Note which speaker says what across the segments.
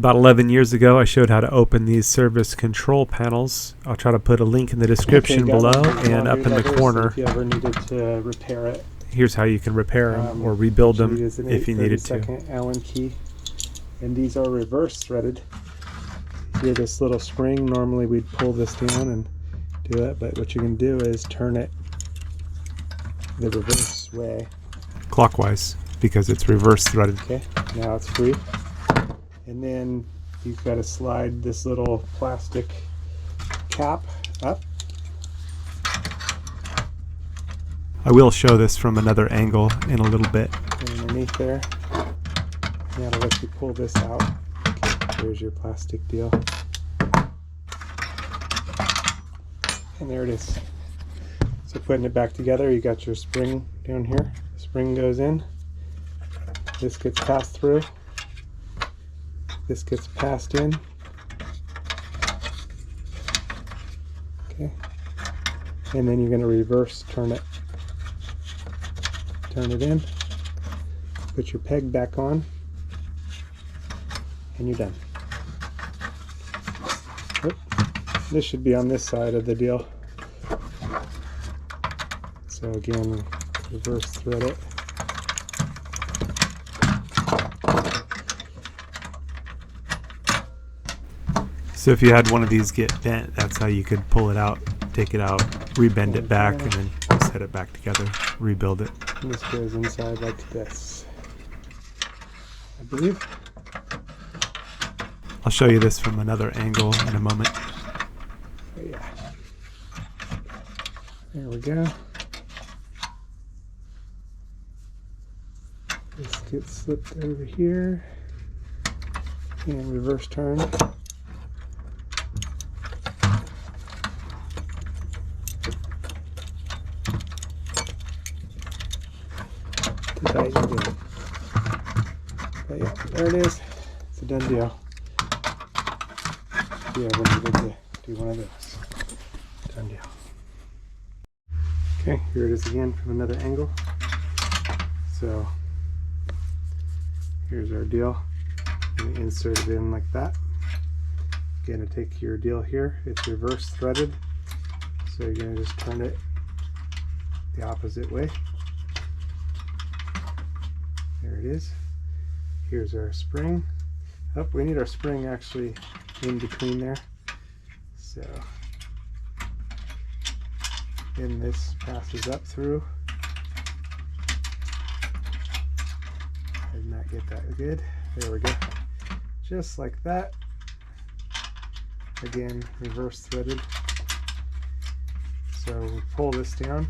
Speaker 1: About 11 years ago, I showed how to open these service control panels. I'll try to put a link in the description below and up in the corner.
Speaker 2: If you ever needed to repair it.
Speaker 1: Here's how you can repair them or rebuild them if you needed to.
Speaker 2: Allen key, and these are reverse threaded. Here, this little spring, normally we'd pull this down and do it, but what you can do is turn it the reverse way.
Speaker 1: Clockwise, because it's reverse threaded.
Speaker 2: Okay, now it's free. And then you've got to slide this little plastic cap up.
Speaker 1: I will show this from another angle in a little bit.
Speaker 2: And underneath there, now to let you pull this out. Okay, here's your plastic deal. And there it is. So putting it back together, you got your spring down here. The spring goes in. This gets passed through. This gets passed in. Okay. And then you're going to reverse turn it. Turn it in. Put your peg back on. And you're done. Oop. This should be on this side of the deal. So again, reverse thread it.
Speaker 1: So if you had one of these get bent, that's how you could pull it out, take it out, rebend it back, and then set it back together, rebuild it.
Speaker 2: And this goes inside like this, I believe.
Speaker 1: I'll show you this from another angle in a moment.
Speaker 2: Oh, yeah. There we go. This gets slipped over here and reverse turn. But yeah, there it is. It's a done deal. Yeah, when you need to do one of those. Done deal. Okay, here it is again from another angle. So here's our deal. And insert it in like that. Again, to take your deal here, it's reverse threaded. So you're going to just turn it the opposite way. There it is. Here's our spring. Oh, we need our spring actually in between there. So then this passes up through. Did not get that good. There we go. Just like that. Again, reverse threaded. So we pull this down.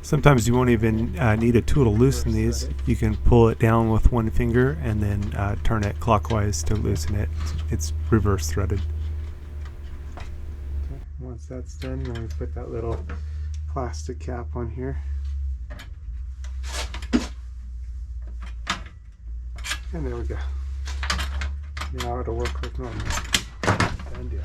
Speaker 1: Sometimes you won't even need a tool to loosen these. You can pull it down with one finger and then turn it clockwise to loosen it. It's reverse threaded.
Speaker 2: Okay. Once that's done, then we put that little plastic cap on here. And there we go. Now it'll work like normal. Done deal.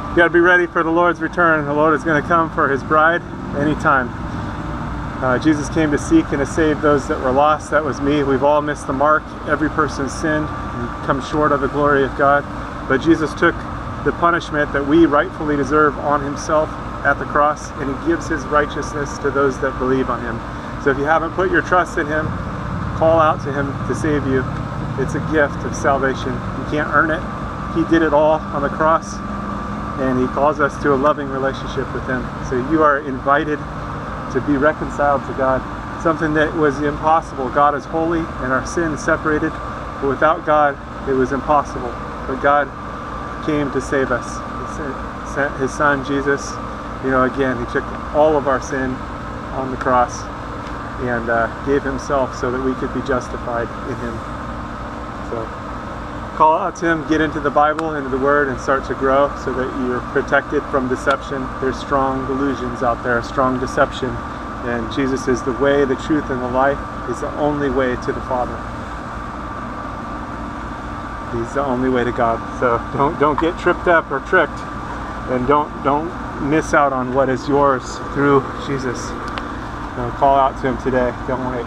Speaker 2: You got to be ready for the Lord's return. The Lord is going to come for his bride anytime. Jesus came to seek and to save those that were lost. That was me. We've all missed the mark. Every person's sinned and come short of the glory of God. But Jesus took the punishment that we rightfully deserve on himself at the cross, and he gives his righteousness to those that believe on him. So if you haven't put your trust in him, call out to him to save you. It's a gift of salvation. You can't earn it. He did it all on the cross. And he calls us to a loving relationship with him. So you are invited to be reconciled to God. Something that was impossible. God is holy and our sin is separated. But without God, it was impossible. But God came to save us. He sent his son, Jesus. You know, again, he took all of our sin on the cross and gave himself so that we could be justified in him. So call out to him, get into the Bible, into the Word, and start to grow so that you're protected from deception. There's strong delusions out there, strong deception. And Jesus is the way, the truth, and the life. He's the only way to the Father. He's the only way to God. So don't get tripped up or tricked, and don't miss out on what is yours through Jesus. Call out to him today. Don't wait.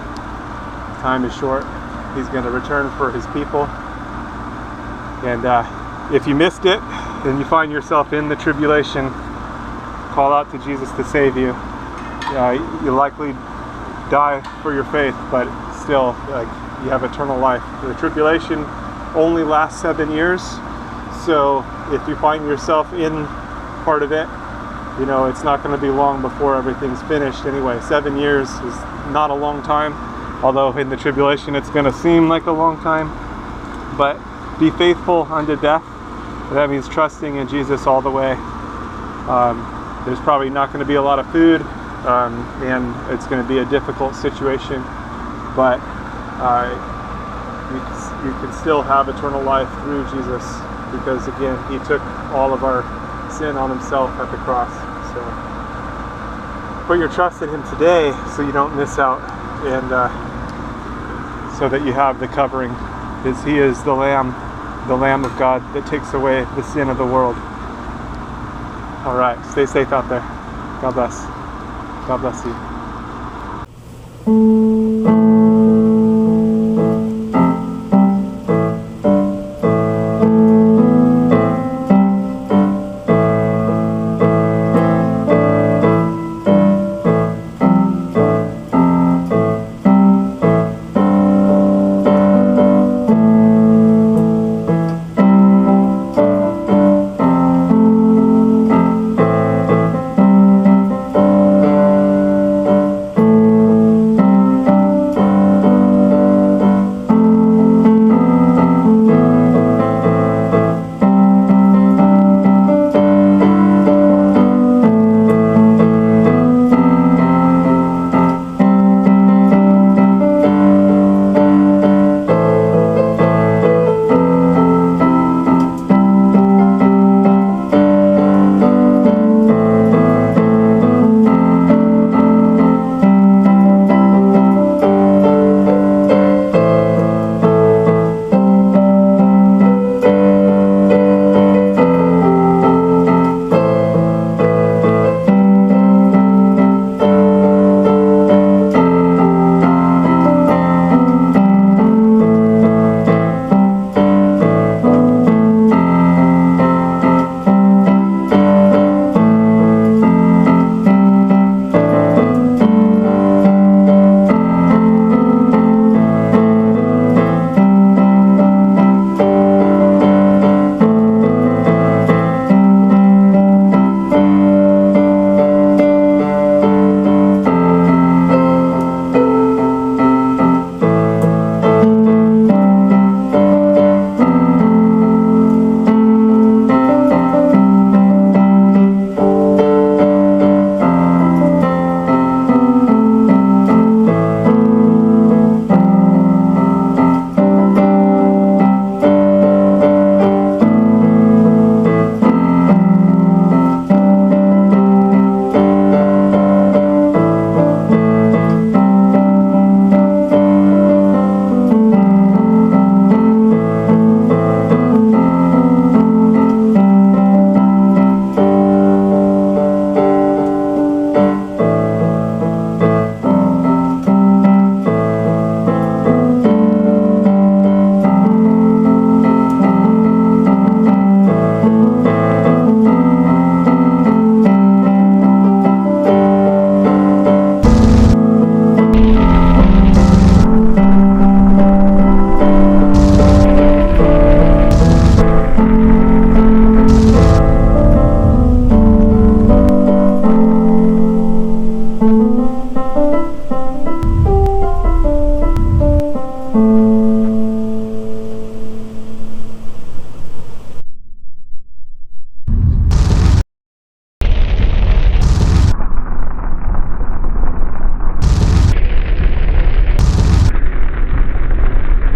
Speaker 2: Time is short. He's going to return for his people. And if you missed it, and you find yourself in the tribulation, call out to Jesus to save you. You'll likely die for your faith, but still, you have eternal life. The tribulation only lasts 7 years, so if you find yourself in part of it, it's not going to be long before everything's finished anyway. 7 years is not a long time, although in the tribulation it's going to seem like a long time. But be faithful unto death. That means trusting in Jesus all the way. There's probably not going to be a lot of food, and it's going to be a difficult situation, but you can still have eternal life through Jesus, because again, he took all of our sin on himself at the cross. So put your trust in him today so you don't miss out, and so that you have the covering, because he is the Lamb of God that takes away the sin of the world. All right, stay safe out there. God bless. God bless you.